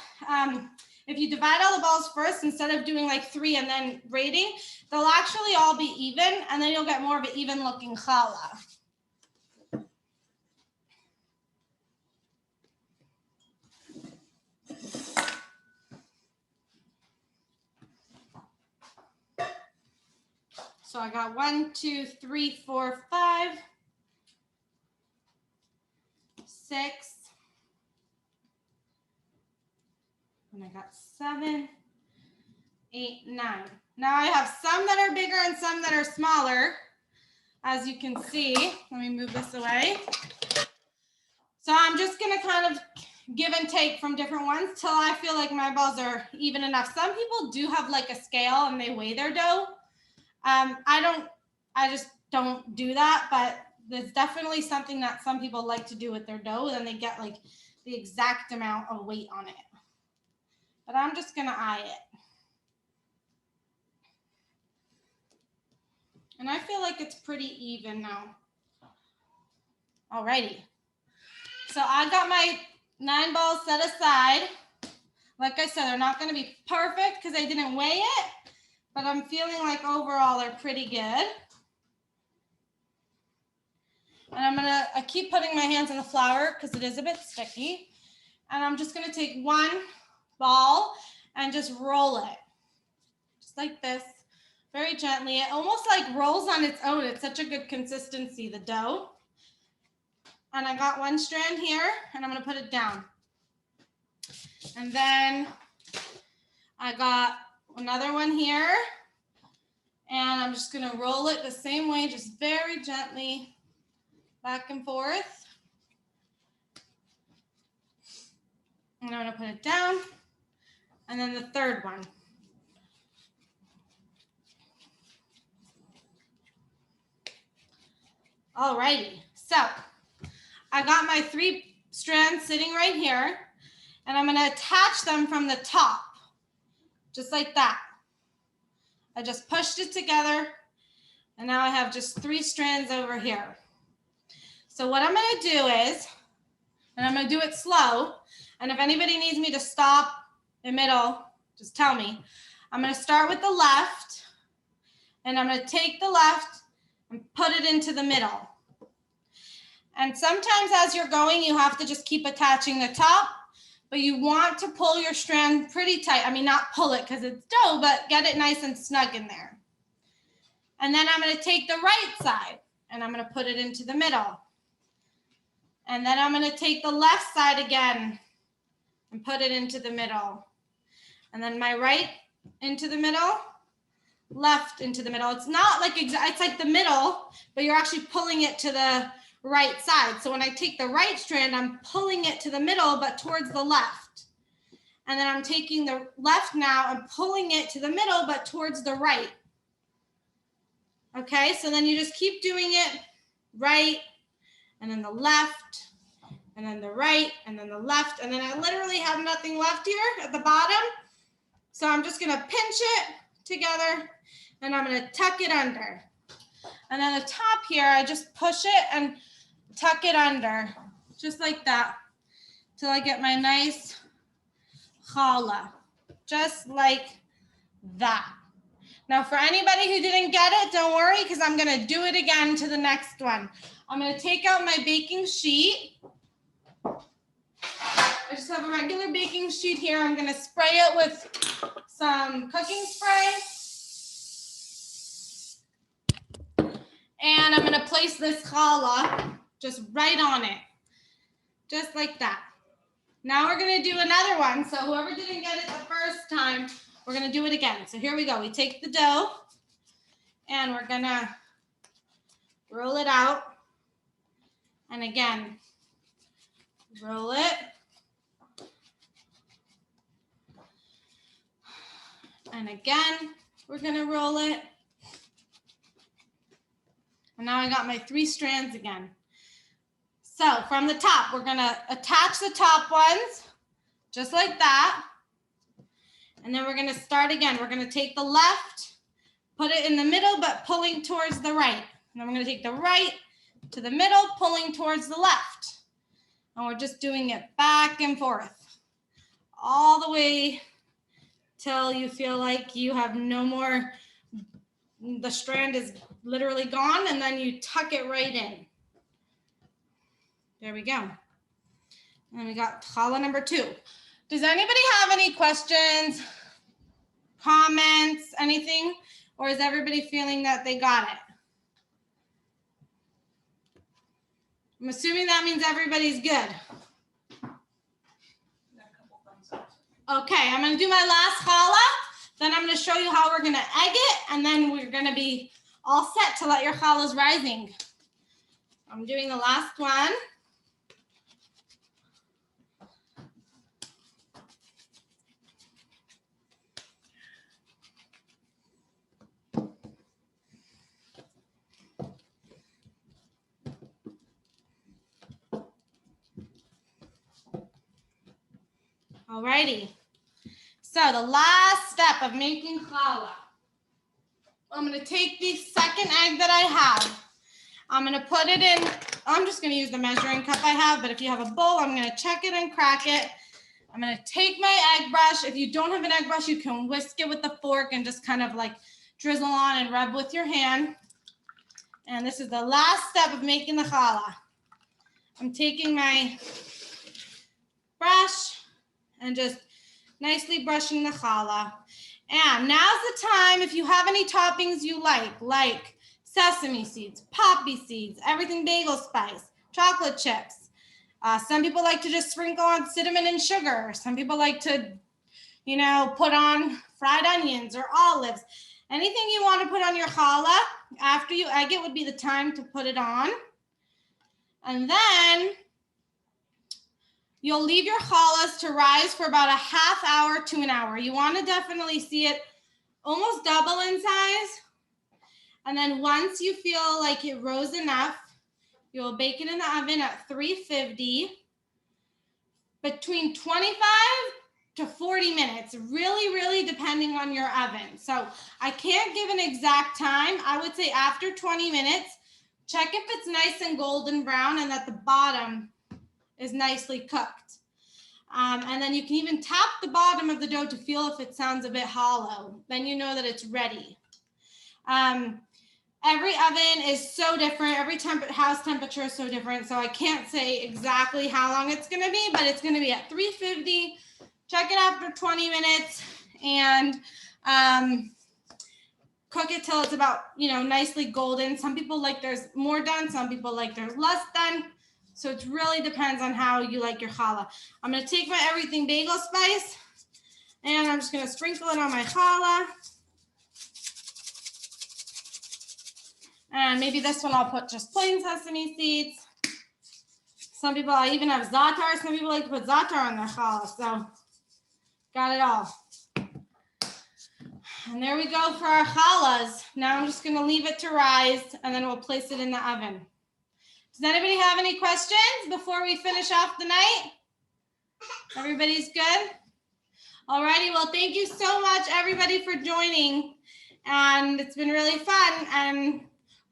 if you divide all the balls first, instead of doing 3 and then braiding, they'll actually all be even, and then you'll get more of an even looking challah. So I got 1, 2, 3, 4, 5, 6, and I got 7, 8, 9. Now I have some that are bigger and some that are smaller, as you can see. Let me move this away. So I'm just gonna kind of give and take from different ones till I feel like my balls are even enough. Some people do have like a scale and they weigh their dough. I just don't do that, but there's definitely something that some people like to do with their dough, and they get like the exact amount of weight on it. But I'm just gonna eye it. And I feel like it's pretty even now. Alrighty. So I got my 9 balls set aside. Like I said, they're not gonna be perfect because I didn't weigh it, but I'm feeling like overall they're pretty good. And I keep putting my hands on the flour because it is a bit sticky. And I'm just gonna take 1 ball and just roll it. Just like this, very gently. It almost like rolls on its own. It's such a good consistency, the dough. And I got 1 strand here, and I'm gonna put it down. And then I got another one here, and I'm just gonna roll it the same way, just very gently, back and forth. And I'm gonna put it down. And then the third one. Alrighty, so I got my 3 strands sitting right here, and I'm gonna attach them from the top, just like that. I just pushed it together, and now I have just 3 strands over here. So what I'm gonna do is, and I'm gonna do it slow, and if anybody needs me to stop in the middle, just tell me. I'm gonna start with the left, and I'm gonna take the left and put it into the middle. And sometimes as you're going, you have to just keep attaching the top, but you want to pull your strand pretty tight. I mean, not pull it because it's dough, but get it nice and snug in there. And then I'm gonna take the right side and I'm gonna put it into the middle. And then I'm gonna take the left side again and put it into the middle. And then my right into the middle, left into the middle. It's not like, it's like the middle, but you're actually pulling it to the right side. So when I take the right strand, I'm pulling it to the middle, but towards the left. And then I'm taking the left now and pulling it to the middle, but towards the right. Okay, so then you just keep doing it right, and then the left, and then the right, and then the left, and then I literally have nothing left here at the bottom. So I'm just gonna pinch it together, and I'm gonna tuck it under. And then the top here, I just push it and tuck it under, just like that, till I get my nice challah, just like that. Now for anybody who didn't get it, don't worry, because I'm gonna do it again to the next one. I'm gonna take out my baking sheet. I just have a regular baking sheet here. I'm gonna spray it with some cooking spray. And I'm gonna place this challah just right on it, just like that. Now we're gonna do another one. So whoever didn't get it the first time, we're gonna do it again. So here we go. We take the dough and we're gonna roll it out. And again, roll it. And again, we're gonna roll it. And now I got my 3 strands again. So from the top, we're gonna attach the top ones, just like that. And then we're gonna start again. We're gonna take the left, put it in the middle, but pulling towards the right. And then we're gonna take the right to the middle, pulling towards the left. And we're just doing it back and forth, all the way till you feel like you have no more, the strand is literally gone, and then you tuck it right in. There we go. And we got challah number 2. Does anybody have any questions, comments, anything Or is everybody feeling that they got it? I'm assuming that means everybody's good. Okay, I'm gonna do my last challah. Then I'm gonna show you how we're gonna egg it, and then we're gonna be all set to let your challahs rising. I'm doing the last one. Alrighty. So the last step of making challah. I'm gonna take the second egg that I have. I'm gonna put it in, I'm just gonna use the measuring cup I have, but if you have a bowl, I'm gonna check it and crack it. I'm gonna take my egg brush. If you don't have an egg brush, you can whisk it with the fork and just kind of like drizzle on and rub with your hand. And this is the last step of making the challah. I'm taking my brush and just nicely brushing the challah. And now's the time, if you have any toppings you like sesame seeds, poppy seeds, everything bagel spice, chocolate chips. Some people like to just sprinkle on cinnamon and sugar. Some people like to, put on fried onions or olives. Anything you want to put on your challah, after you egg it would be the time to put it on. And then you'll leave your challahs to rise for about a half hour to an hour. You want to definitely see it almost double in size. And then once you feel like it rose enough, you'll bake it in the oven at 350, between 25 to 40 minutes, really depending on your oven. So I can't give an exact time. I would say after 20 minutes, check if it's nice and golden brown and that the bottom is nicely cooked. And then you can even tap the bottom of the dough to feel if it sounds a bit hollow. Then you know that it's ready. Every oven is so different. Every house temperature is so different. So I can't say exactly how long it's gonna be, but it's gonna be at 350. Check it after 20 minutes and cook it till it's about, nicely golden. Some people like theirs more done. Some people like theirs less done. So it really depends on how you like your challah. I'm gonna take my everything bagel spice and I'm just gonna sprinkle it on my challah. And maybe this one I'll put just plain sesame seeds. Some people, I even have za'atar. Some people like to put za'atar on their challah. So got it all. And there we go for our challahs. Now I'm just gonna leave it to rise and then we'll place it in the oven. Does anybody have any questions before we finish off the night? Everybody's good? Alrighty, well, thank you so much, everybody, for joining. And it's been really fun. And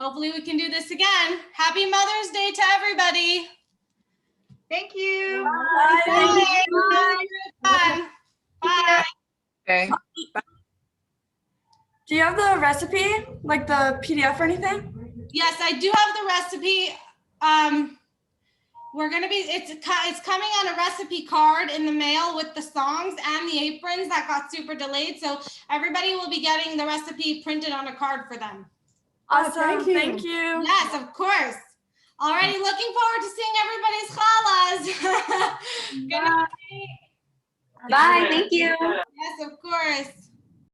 hopefully we can do this again. Happy Mother's Day to everybody. Thank you. Bye. Bye. Bye. Okay. Do you have the recipe, like the PDF or anything? Yes, I do have the recipe. It's coming on a recipe card in the mail with the songs and the aprons that got super delayed. So everybody will be getting the recipe printed on a card for them. Awesome. thank you. Yes, of course. Alrighty, looking forward to seeing everybody's challahs. Good night. Bye. Thank you. Yes, of course.